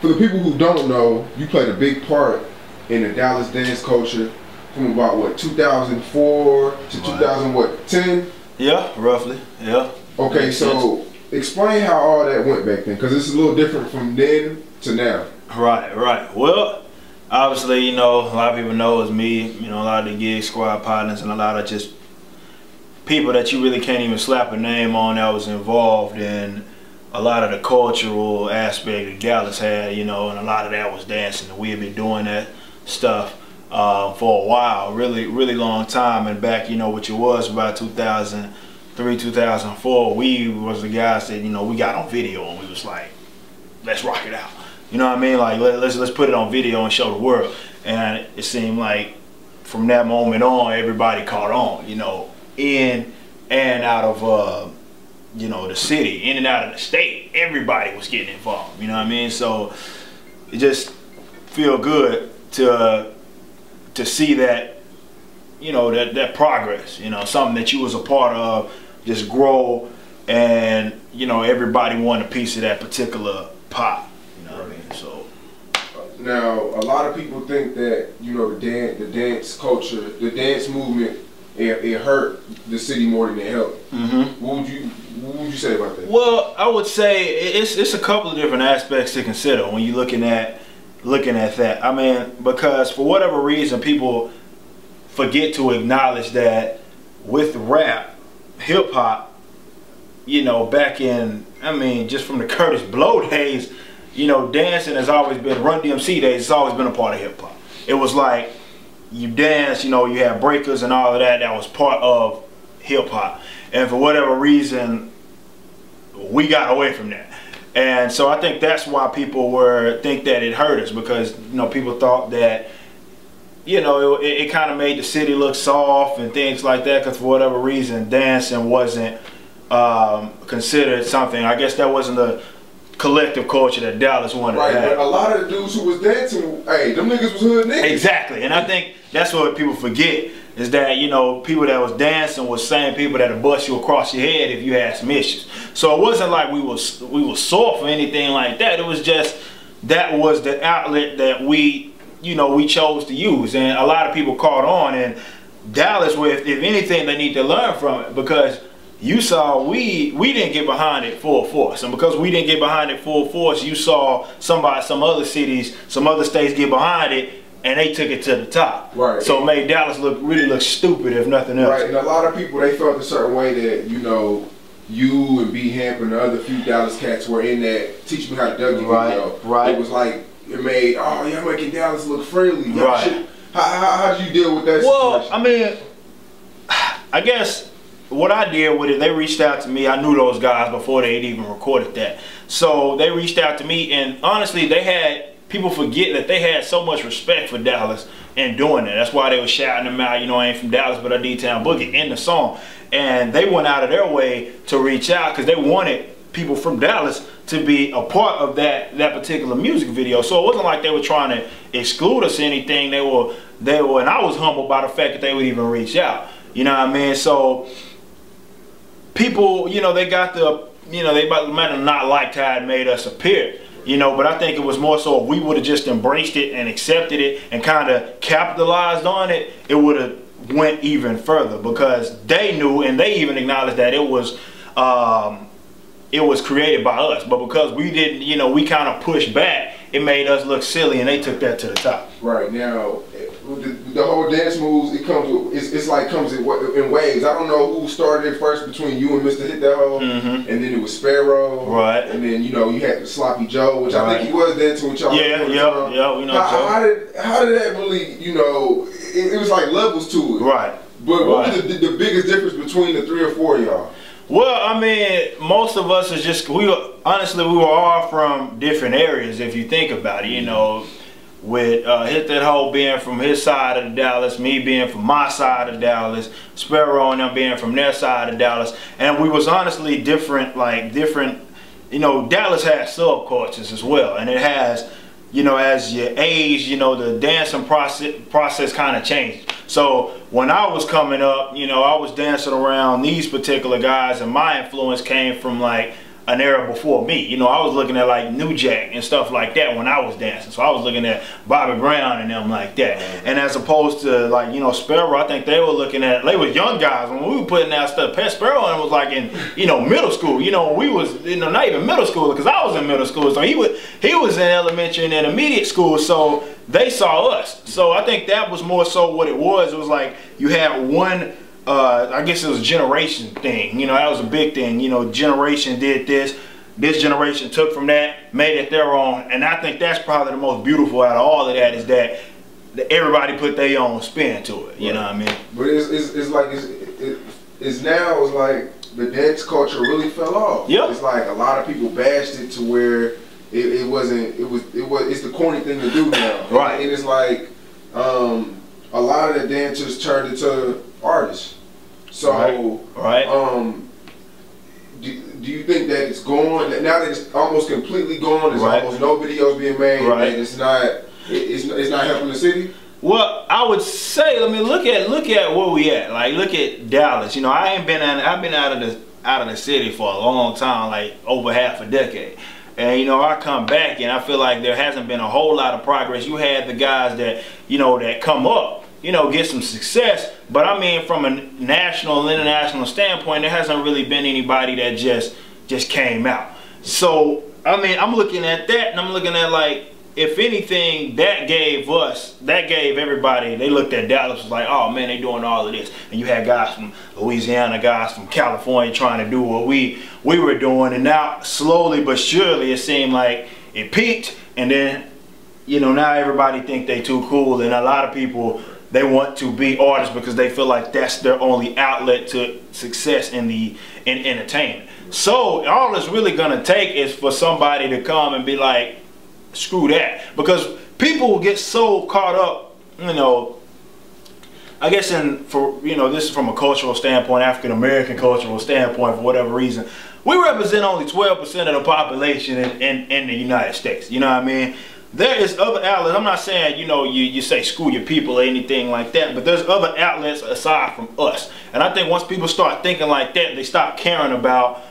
for the people who don't know, you played a big part in the Dallas dance culture from about what 2004 to 2010. Yeah, roughly. Yeah. Okay, so explain how all that went back then, because it's a little different from then to now. Right, right. Well, obviously, you know, a lot of people know it's me. You know, a lot of the gig squad partners and a lot of just people that you really can't even slap a name on that was involved in a lot of the cultural aspect that Dallas had, you know, and a lot of that was dancing. And we had been doing that stuff for a while, really long time. And back, you know, which it was about 2003, 2004, we was the guys that, you know, we got on video and we was like, let's rock it out. You know what I mean? Like, let's put it on video and show the world. And it seemed like from that moment on, everybody caught on, you know, in and out of, you know, the city, in and out of the state. Everybody was getting involved, you know what I mean? So it just feel good to see that, you know, that progress, you know, something that you was a part of just grow, and, you know, everybody want a piece of that particular pot, you know what I mean? So now a lot of people think that, you know, the dance culture, the dance movement, it hurt the city more than it helped. What would you say about that? Well, I would say it's a couple of different aspects to consider when you're looking at that. I mean, because for whatever reason, people forget to acknowledge that with rap, hip hop, you know, back in, I mean, just from the Curtis Blow days, you know, dancing has always been, Run DMC days, it's always been a part of hip hop. It was like, you dance, you know, you had breakers and all of that, that was part of hip hop. And for whatever reason, we got away from that. And so I think that's why people think that it hurt us, because, you know, people thought that, you know, it kind of made the city look soft and things like that, because for whatever reason, dancing wasn't considered something. I guess that wasn't the collective culture that Dallas wanted to have. Right, but a lot of the dudes who was dancing, hey, them niggas was hood niggas. Exactly, and I think that's what people forget, is that, you know, people that was dancing was same people that'll bust you across your head if you had some issues. So it wasn't like we was soft or anything like that. It was just, that was the outlet that we, you know, we chose to use, and a lot of people caught on. And Dallas, if anything, they need to learn from it, because you saw we didn't get behind it full force, and because we didn't get behind it full force, you saw some other cities, some other states get behind it, and they took it to the top. Right. So it made Dallas really look stupid, if nothing else. Right, and a lot of people, they felt a certain way that, you know, you and B Hamp and the other few Dallas cats were in that Teach Me How to Dougie video. Right. It was like, it made, oh, y'all making Dallas look friendly. Right. How did you deal with that situation? Well, I mean, I guess what I did with it, they reached out to me. I knew those guys before they had even recorded that. So they reached out to me, and honestly, people forget that they had so much respect for Dallas in doing that. That's why they were shouting them out, you know, I ain't from Dallas, but I D-Town Boogie in the song. And they went out of their way to reach out, because they wanted people from Dallas to be a part of that particular music video. So it wasn't like they were trying to exclude us or anything. They were, and I was humbled by the fact that they would even reach out. You know what I mean? So people, you know, they got the, you know, they might have not liked how it made us appear, you know, but I think it was more so if we would have just embraced it and accepted it and kind of capitalized on it, it would have went even further, because they knew, and they even acknowledged that it was created by us. But because we didn't, you know, we kind of pushed back, it made us look silly, and they took that to the top. Right. Now, the whole dance moves, it comes with, it's like comes in waves. I don't know who started it first between you and Mr. Hit That Hole, and then it was Sparrow, right? And then, you know, you had Sloppy Joe, which I think he was dancing with y'all. Yeah, we know Joe. How did that really, you know, it was like levels to it, right? But what was the biggest difference between the 3 or 4 of y'all? Well, I mean, most of us is just, honestly, we were all from different areas, if you think about it, you know, with Hit That Hole being from his side of Dallas, me being from my side of Dallas, Sparrow and them being from their side of Dallas, and we was honestly different, you know, Dallas has subcultures as well, and it has, you know, as you age, you know, the dancing process kind of changed. So when I was coming up, you know, I was dancing around these particular guys, and my influence came from like an era before me. You know, I was looking at like New Jack and stuff like that when I was dancing. So I was looking at Bobby Brown and them like that. And as opposed to like, you know, Sparrow, I think they were looking at, they were young guys when we were putting out stuff. Pat Sparrow was like in, you know, middle school. You know, we was, you know, not even middle school, because I was in middle school. So he was in elementary and intermediate school. So they saw us. So I think that was more so what it was. It was like you had one, I guess it was a generation thing. You know, that was a big thing. You know, generation did this. This generation took from that, made it their own. And I think that's probably the most beautiful out of all of that, is that everybody put their own spin to it. You know what I mean? But it's like, it's now, it's like the dance culture really fell off. Yep. It's like a lot of people bashed it to where it's the corny thing to do now. Right. And it's like a lot of the dancers turned into artists. So do you think that it's gone? Now that it's almost completely gone, there's almost no videos being made, and it's not helping the city? Well, I would say, I mean, look at where we at. Like, look at Dallas. You know, I've been out of the city for a long time, like over half a decade. And, you know, I come back and I feel like there hasn't been a whole lot of progress. You had the guys that, you know, that come up, you know, get some success. But I mean, from a national and international standpoint, there hasn't really been anybody that just came out. So, I mean, I'm looking at that and I'm looking at, like, if anything, that gave everybody, they looked at Dallas, was like, oh man, they doing all of this. And you had guys from Louisiana, guys from California trying to do what we were doing. And now, slowly but surely, it seemed like it peaked. And then, you know, now everybody think they too cool. And a lot of people, they want to be artists because they feel like that's their only outlet to success in entertainment. So all it's really gonna take is for somebody to come and be like, screw that, because people will get so caught up, you know, I guess this is from a cultural standpoint, African American cultural standpoint, for whatever reason, we represent only 12% of the population in the United States. You know what I mean? There is other outlets. I'm not saying, you know, you say screw your people or anything like that, but there's other outlets aside from us. And I think once people start thinking like that, they stop caring about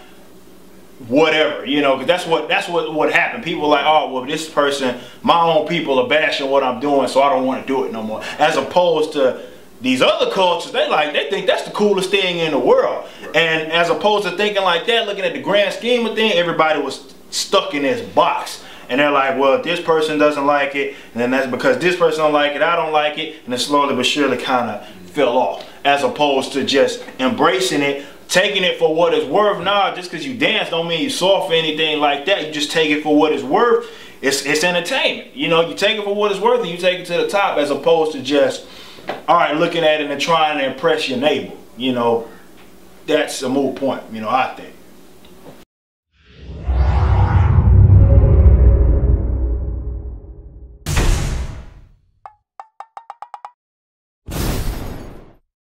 whatever, you know, because that's what happened. People are like, oh, well, this person, my own people are bashing what I'm doing, so I don't want to do it no more. As opposed to these other cultures, they think that's the coolest thing in the world. And as opposed to thinking like that, looking at the grand scheme of things, everybody was stuck in this box. And they're like, well, this person doesn't like it, and then that's because this person don't like it, I don't like it, and then slowly but surely kind of fell off. As opposed to just embracing it, taking it for what it's worth. Nah, just because you dance don't mean you soft or anything like that. You just take it for what it's worth. It's entertainment. You know, you take it for what it's worth and you take it to the top, as opposed to just, all right, looking at it and trying to impress your neighbor. You know, that's a moot point, you know, I think.